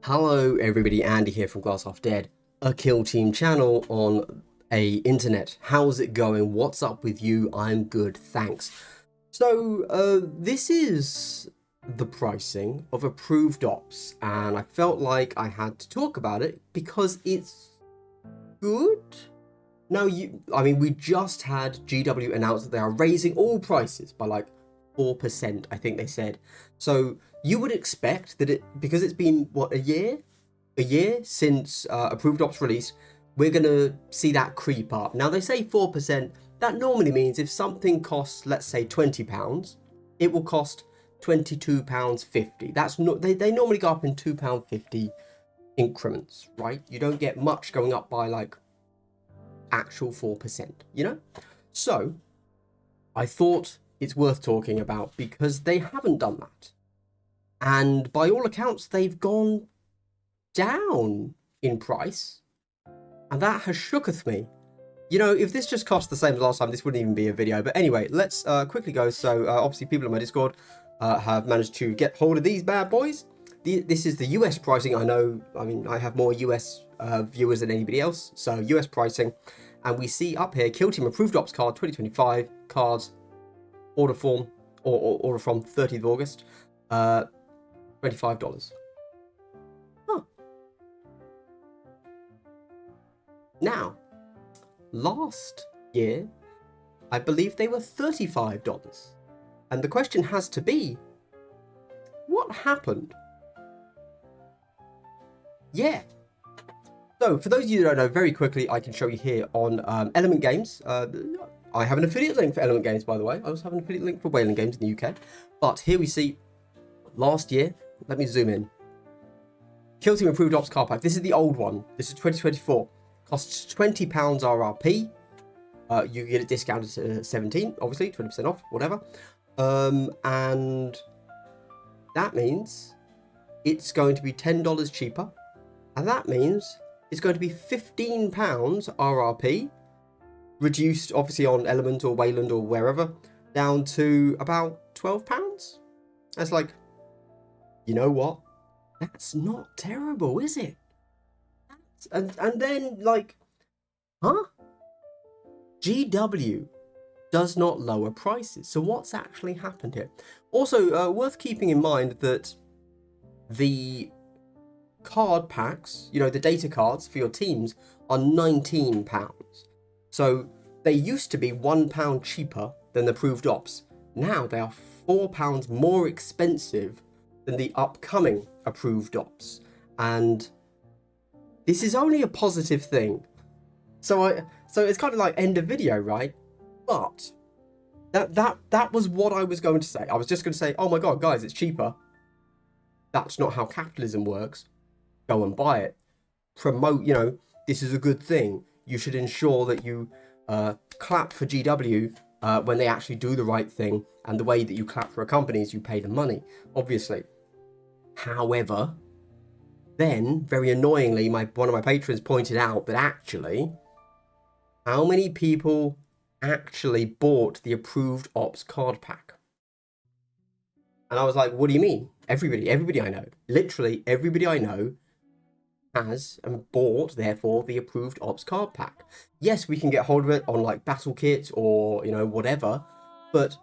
Hello everybody, Andy here from Glass Half Dead, a kill team channel on a internet. How's it going? What's up with you? I'm good, thanks. So this is the pricing of approved ops, and I felt like I had to talk about it because it's good. Now, we just had GW announce that they are raising all prices by like 4%, I think they said. So you would expect that because it's been, what, a year since approved ops release, we're going to see that creep up. Now, they say 4%. That normally means if something costs, let's say, £20, it will cost £22.50. That's not, they normally go up in £2.50 increments, right? You don't get much going up by like actual 4%, you know? So I thought it's worth talking about because they haven't done that. And by all accounts, they've gone down in price. And that has shooketh me. You know, if this just cost the same as last time, this wouldn't even be a video. But anyway, let's quickly go. So obviously people on my Discord have managed to get hold of these bad boys. This is the US pricing. I know, I have more US viewers than anybody else. So US pricing. And we see up here, Kill Team Approved Ops card 2025 cards, order form, or order from 30th of August, $25. Huh. Now, last year, I believe they were $35. And the question has to be, what happened? Yeah. So, for those of you who don't know, very quickly, I can show you here on Element Games. I have an affiliate link for Element Games, by the way. I also have an affiliate link for Wayland Games in the UK. But here we see, last year, let me zoom in. Kill Team Approved Ops Car Pack. This is the old one. This is 2024. Costs £20 RRP. You get it discounted to 17, obviously, 20% off, whatever. And that means it's going to be $10 cheaper. And that means it's going to be £15 RRP, reduced obviously on Element or Wayland or wherever, down to about £12. That's like, you know what? That's not terrible, is it? And then, like, huh? GW does not lower prices. So what's actually happened here? Also, worth keeping in mind that the card packs, you know, the data cards for your teams are £19. So they used to be £1 cheaper than the approved ops. Now they are £4 more expensive than the upcoming approved ops. And this is only a positive thing. So it's kind of like end of video, right? But that was what I was going to say. I was just going to say, oh my God, guys, it's cheaper. That's not how capitalism works. Go and buy it. Promote, you know, this is a good thing. You should ensure that you clap for GW when they actually do the right thing. And the way that you clap for a company is you pay them money, obviously. However, then, very annoyingly, one of my patrons pointed out that actually, how many people actually bought the approved ops card pack? And I was like, what do you mean? Everybody I know, literally everybody I know has and bought, therefore, the approved ops card pack. Yes, we can get hold of it on like battle kit or, you know, whatever, but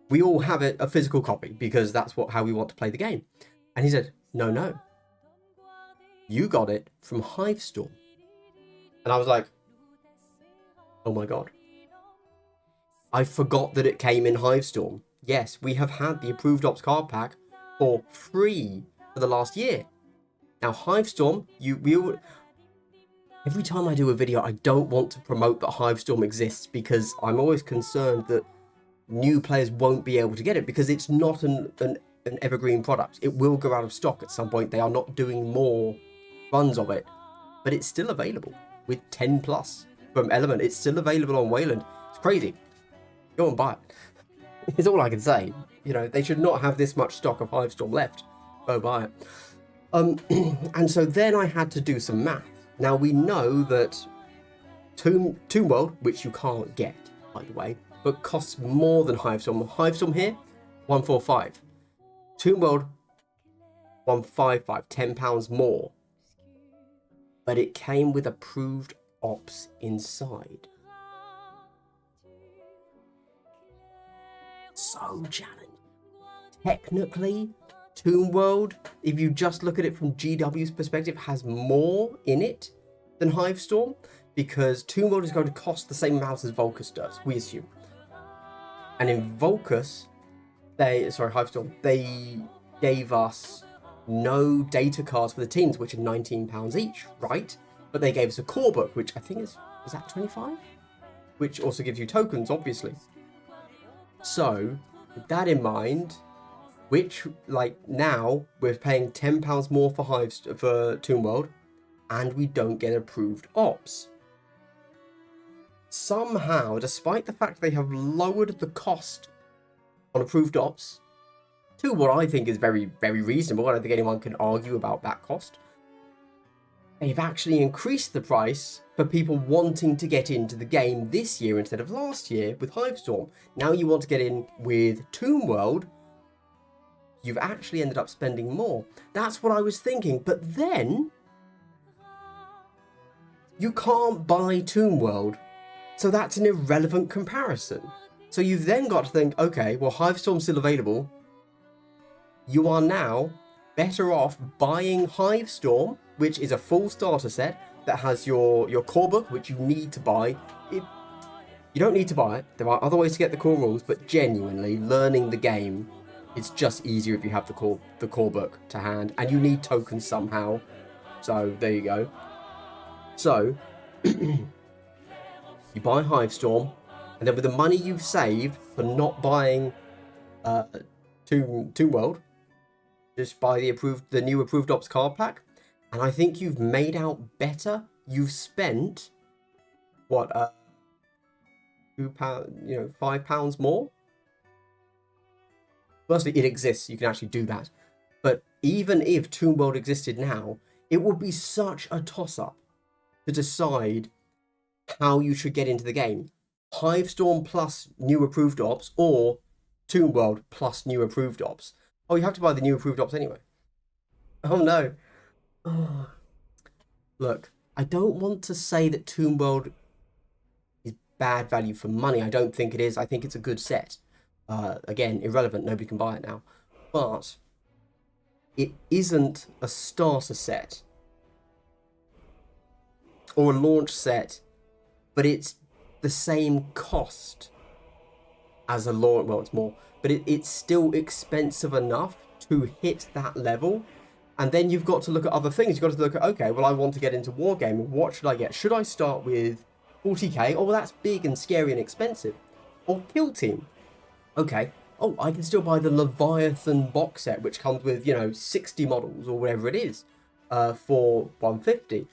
we all have it, a physical copy, because that's how we want to play the game. And he said, no, you got it from Hivestorm. And I was like, oh my God, I forgot that it came in Hivestorm. Yes, we have had the approved ops card pack for free for the last year. Now, Hivestorm, every time I do a video, I don't want to promote that Hivestorm exists because I'm always concerned that new players won't be able to get it because it's not an evergreen product. It will go out of stock at some point. They are not doing more runs of it, but it's still available with 10 plus from Element. It's still available on Wayland. It's crazy. Go and buy it. It's all I can say. You know, they should not have this much stock of Hivestorm left. Go buy it. And so then I had to do some math. Now we know that Tomb World, which you can't get, by the way, but costs more than Hivestorm. Hivestorm here, 145. Tomb World, 155, £10 more. But it came with approved ops inside. So challenging. Technically, Tomb World, if you just look at it from GW's perspective, has more in it than Hivestorm, because Tomb World is going to cost the same amount as Vulcus does, we assume. And in Vulcus, Hivestorm, they gave us no data cards for the teams, which are £19 each, right? But they gave us a core book, which I think is that 25? Which also gives you tokens, obviously. So, with that in mind, which, like, now we're paying £10 more for Tomb World, and we don't get approved ops. Somehow, despite the fact they have lowered the cost on approved ops to what I think is very, very reasonable, I don't think anyone can argue about that cost, they've actually increased the price for people wanting to get into the game this year instead of last year with Hivestorm. Now you want to get in with Tomb World, you've actually ended up spending more. That's what I was thinking, but then you can't buy Tomb World, so that's an irrelevant comparison. So you've then got to think, okay, well, Hivestorm's still available. You are now better off buying Hivestorm, which is a full starter set that has your core book, which you need to buy. You don't need to buy it. There are other ways to get the core rules, but genuinely, learning the game, it's just easier if you have the core book to hand, and you need tokens somehow. So there you go. So you buy Hivestorm, and then with the money you've saved for not buying Tomb World, just buy the new approved ops card pack, and I think you've made out better. You've spent what £2, £5 more. Firstly, it exists. You can actually do that. But even if Tomb World existed now, it would be such a toss-up to decide how you should get into the game. Hivestorm plus new approved ops, or Tomb World plus new approved ops. Oh, you have to buy the new approved ops anyway. Oh no. Oh. Look, I don't want to say that Tomb World is bad value for money. I don't think it is. I think it's a good set. Again, irrelevant. Nobody can buy it now. But it isn't a starter set or a launch set, but it's the same cost as a launch. Well, it's more, but it's still expensive enough to hit that level. And then you've got to look at other things. You've got to look at, okay, well, I want to get into Wargaming. What should I get? Should I start with 40k? Oh, well, that's big and scary and expensive. Or Kill Team. Okay. Oh, I can still buy the Leviathan box set, which comes with, 60 models or whatever it is, for 150.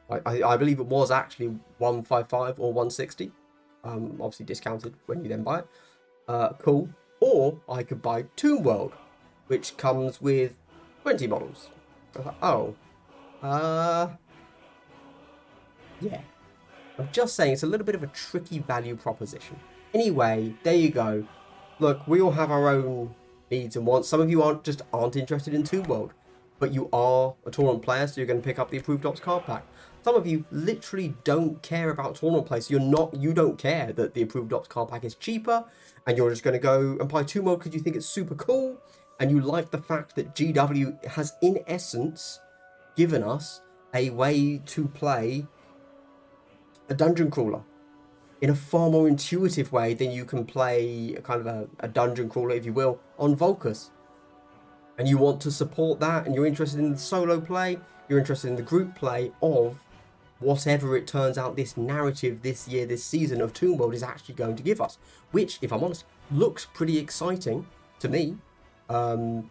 I believe it was actually 155 or 160. Obviously discounted when you then buy it. Cool. Or I could buy Tomb World, which comes with 20 models. Oh. Yeah. I'm just saying it's a little bit of a tricky value proposition. Anyway, there you go. Look, we all have our own needs and wants. Some of you aren't interested in Tomb World, but you are a tournament player, so you're going to pick up the approved ops card pack. Some of you literally don't care about tournament play, so you don't care that the approved ops card pack is cheaper, and you're just going to go and buy Tomb World because you think it's super cool, and you like the fact that GW has, in essence, given us a way to play a dungeon crawler in a far more intuitive way than you can play a dungeon crawler, if you will, on Vulcus. And you want to support that, and you're interested in the solo play, you're interested in the group play of whatever it turns out this narrative this year, this season of Tomb World is actually going to give us. Which, if I'm honest, looks pretty exciting to me. I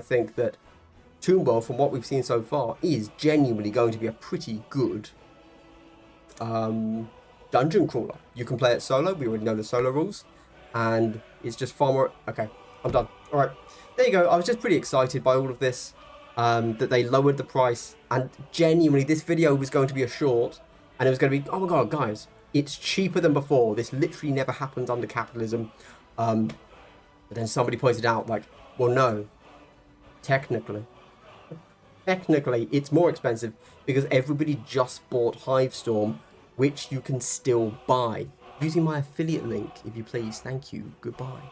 think that Tomb World, from what we've seen so far, is genuinely going to be a pretty good dungeon crawler. You can play it solo. We already know the solo rules, and it's just far more. Okay, I'm done. All right, there you go. I was just pretty excited by all of this, that they lowered the price, and genuinely this video was going to be a short, and it was going to be, oh my god, guys, it's cheaper than before. This literally never happened under capitalism. But then somebody pointed out, like, Well, no. Technically. Technically, it's more expensive because everybody just bought Hivestorm, which you can still buy. Using my affiliate link, if you please. Thank you. Goodbye.